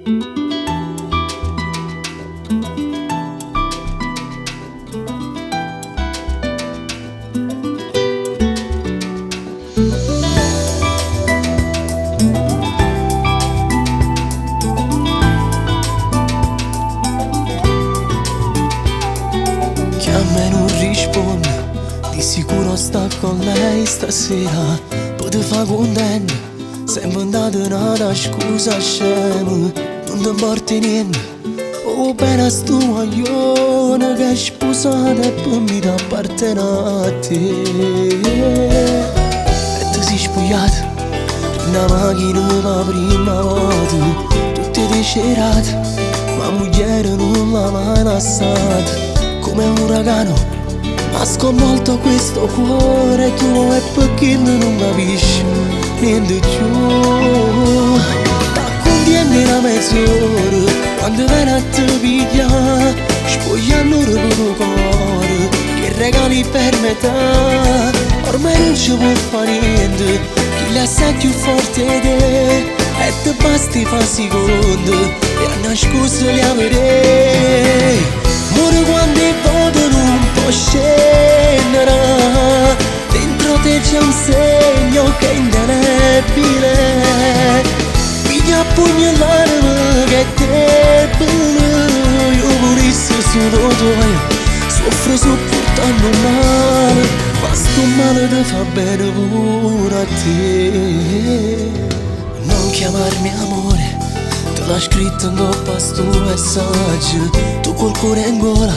Che a me non risponde, di sicuro sta con lei stasera. Pote fa contenta, sempre andata nata scusa scema. Non ti porti niente, oh bene sto maglione che è sposata e poi mi dà parte a te. E ti sei spogliata in una macchina la prima volta, tutte decerate, ma moglie non l'ha mai lasciata. Come un uragano ha sconvolto questo cuore tuo, e perché non capisci niente più. T'accontieni una mezz'ora quando viene a te pigliare, spogliando il tuo cuore che regali per metà. Ormai non ci può fare niente, chi la sa più forte di te, e te basti fa secondo e a nascosto li avrei. Ora quando il voto non può scendere, dentro te c'è un segno che è indelebile. Piglia a pugno l'anima che è debole. Io volessi solo tuo, soffro sopportando male, ma sto male ti fa bene pure a te. Non chiamarmi amore, te l'ha scritto in coppa sto messaggio. Tu col cuore in gola,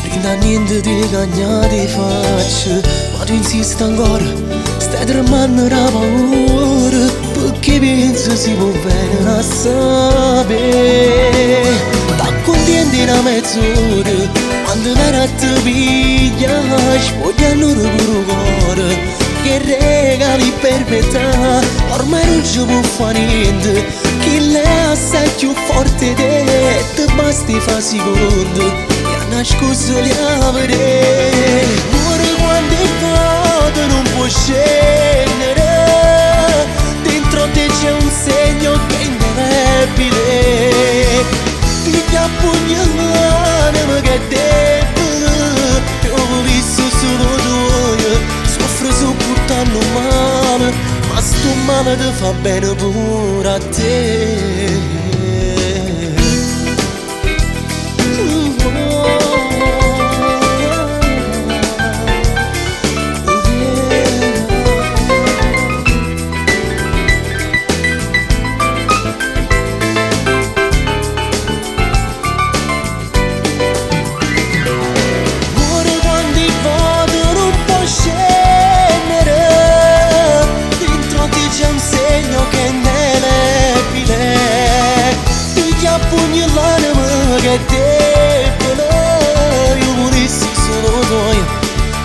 rinda niente di cagnate faccia. Ma tu insisti ancora, stai tremando la paura, perché penso si può bene a sapere. T'accontieni una mezz'ora quando viene a te piglia, spogliando il puro cuore che regali per metà. Ormai non ci può fare niente, chi lei assai più forte di te, te basti fa secondo e a nascosto li avrei. Ora quando il voto non può scendere, dentro te c'è un segno che è indelebile. Piglia a pugno l'anima che è debole. Io ho visto solo tuo, soffro sopportando male, ma sto male ti fa bene pure a te. Pugno l'anima che è debole. Io volessi solo tuo,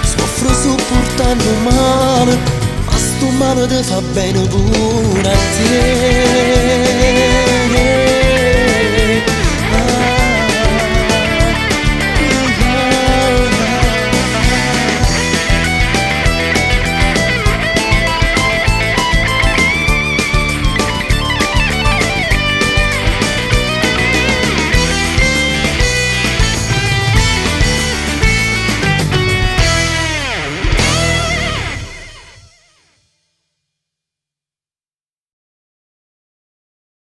soffro sopportando male, ma sto male ti fa bene pure a te.